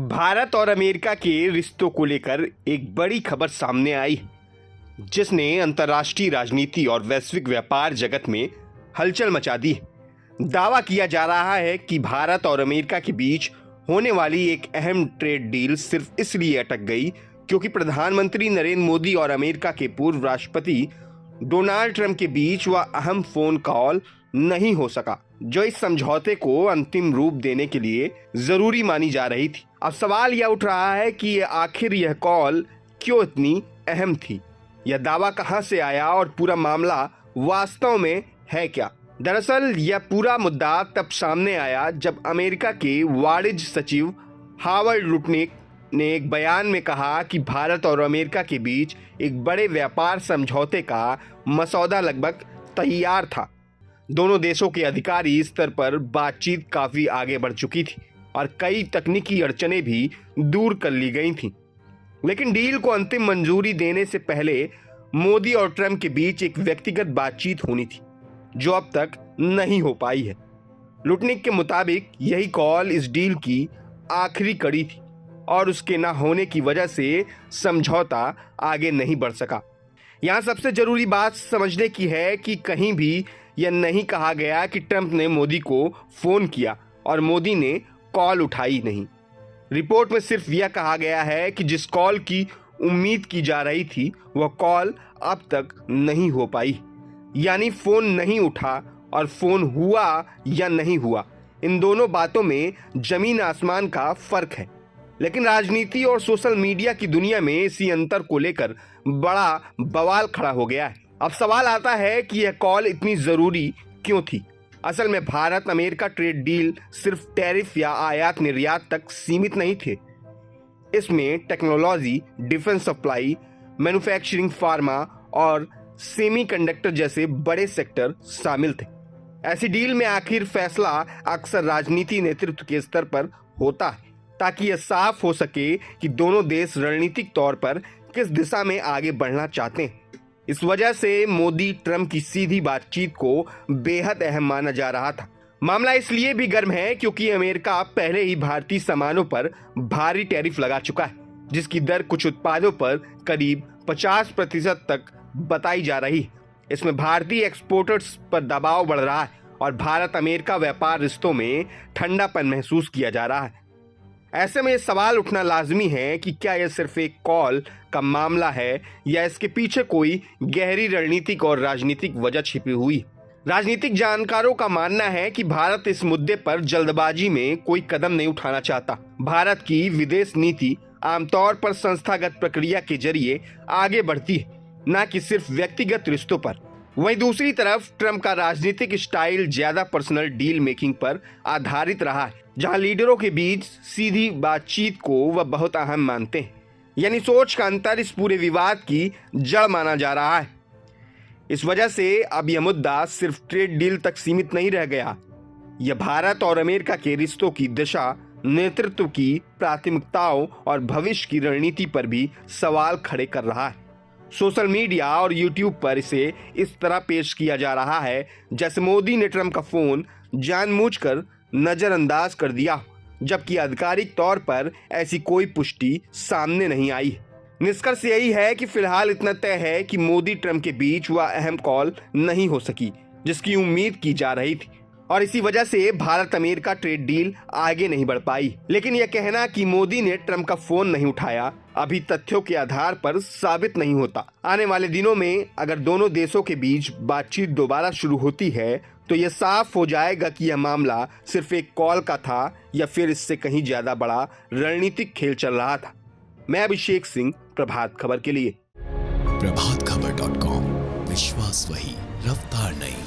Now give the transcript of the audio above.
भारत और अमेरिका के रिश्तों को लेकर एक बड़ी खबर सामने आई जिसने अंतर्राष्ट्रीय राजनीति और वैश्विक व्यापार जगत में हलचल मचा दी। दावा किया जा रहा है कि भारत और अमेरिका के बीच होने वाली एक अहम ट्रेड डील सिर्फ इसलिए अटक गई क्योंकि प्रधानमंत्री नरेंद्र मोदी और अमेरिका के पूर्व राष्ट्रपति डोनाल्ड ट्रंप के बीच वह अहम फोन कॉल नहीं हो सका जो इस समझौते को अंतिम रूप देने के लिए जरूरी मानी जा रही थी। अब सवाल यह उठ रहा है कि आखिर यह कॉल क्यों इतनी अहम थी, यह दावा कहां से आया और पूरा मामला वास्तव में है क्या। दरअसल यह पूरा मुद्दा तब सामने आया जब अमेरिका के वाणिज्य सचिव हावर्ड लुटनिक ने एक बयान में कहा कि भारत और अमेरिका के बीच एक बड़े व्यापार समझौते का मसौदा लगभग तैयार था। दोनों देशों के अधिकारी स्तर पर बातचीत काफी आगे बढ़ चुकी थी और कई तकनीकी अड़चनें भी दूर कर ली गई थीं। लेकिन डील को अंतिम मंजूरी देने से पहले मोदी और ट्रंप के बीच एक व्यक्तिगत बातचीत होनी थी जो अब तक नहीं हो पाई है। लुटनिक के मुताबिक यही कॉल इस डील की आखिरी कड़ी थी और उसके न होने की वजह से समझौता आगे नहीं बढ़ सका। यहाँ सबसे जरूरी बात समझने की है कि कहीं भी यह नहीं कहा गया कि ट्रंप ने मोदी को फोन किया और मोदी ने कॉल उठाई नहीं। रिपोर्ट में सिर्फ यह कहा गया है कि जिस कॉल की उम्मीद की जा रही थी वह कॉल अब तक नहीं हो पाई, यानी फोन नहीं उठा और फोन हुआ या नहीं हुआ, इन दोनों बातों में जमीन आसमान का फर्क है। लेकिन राजनीति और सोशल मीडिया की दुनिया में इसी अंतर को लेकर बड़ा बवाल खड़ा हो गया है। अब सवाल आता है कि यह कॉल इतनी जरूरी क्यों थी। असल में भारत अमेरिका ट्रेड डील सिर्फ टैरिफ या आयात निर्यात तक सीमित नहीं थे। इसमें technology, defence supply, manufacturing, pharma और सेमीकंडक्टर जैसे बड़े सेक्टर शामिल थे। ऐसी डील में आखिर फैसला अक्सर राजनीति नेतृत्व के स्तर पर होता है ताकि यह साफ हो सके कि दोनों देश रणनीतिक तौर पर किस दिशा में आगे बढ़ना चाहते हैं। इस वजह से मोदी ट्रंप की सीधी बातचीत को बेहद अहम माना जा रहा था। मामला इसलिए भी गर्म है क्योंकि अमेरिका पहले ही भारतीय सामानों पर भारी टैरिफ लगा चुका है जिसकी दर कुछ उत्पादों पर करीब 50% तक बताई जा रही है। इसमें भारतीय एक्सपोर्टर्स पर दबाव बढ़ रहा है और भारत अमेरिका व्यापार रिश्तों में ठंडापन महसूस किया जा रहा है। ऐसे में यह सवाल उठना लाजमी है कि क्या यह सिर्फ एक कॉल का मामला है या इसके पीछे कोई गहरी रणनीतिक और राजनीतिक वजह छिपी हुई। राजनीतिक जानकारों का मानना है कि भारत इस मुद्दे पर जल्दबाजी में कोई कदम नहीं उठाना चाहता। भारत की विदेश नीति आमतौर पर संस्थागत प्रक्रिया के जरिए आगे बढ़ती है, न कि सिर्फ व्यक्तिगत रिश्तों पर। वहीं दूसरी तरफ ट्रंप का राजनीतिक स्टाइल ज्यादा पर्सनल डील मेकिंग पर आधारित रहा है, जहां लीडरों के बीच सीधी बातचीत को वह बहुत अहम मानते हैं। यानी सोच का अंतर इस पूरे विवाद की जड़ माना जा रहा है। इस वजह से अब यह मुद्दा सिर्फ ट्रेड डील तक सीमित नहीं रह गया, यह भारत और अमेरिका के रिश्तों की दिशा, नेतृत्व की प्राथमिकताओं और भविष्य की रणनीति पर भी सवाल खड़े कर रहा है। सोशल मीडिया और यूट्यूब पर इसे इस तरह पेश किया जा रहा है जैसे मोदी ने ट्रंप का फोन जानबूझकर नजरअंदाज कर दिया, जबकि आधिकारिक तौर पर ऐसी कोई पुष्टि सामने नहीं आई। निष्कर्ष यही है कि फिलहाल इतना तय है कि मोदी ट्रंप के बीच वह अहम कॉल नहीं हो सकी जिसकी उम्मीद की जा रही थी और इसी वजह से भारत अमेरिका ट्रेड डील आगे नहीं बढ़ पाई। लेकिन यह कहना कि मोदी ने ट्रंप का फोन नहीं उठाया अभी तथ्यों के आधार पर साबित नहीं होता। आने वाले दिनों में अगर दोनों देशों के बीच बातचीत दोबारा शुरू होती है तो यह साफ हो जाएगा कि यह मामला सिर्फ एक कॉल का था या फिर इससे कहीं ज्यादा बड़ा रणनीतिक खेल चल रहा था। मैं अभिषेक सिंह, प्रभात खबर के लिए। प्रभातखबर.com, विश्वास वही, रफ्तार नहीं।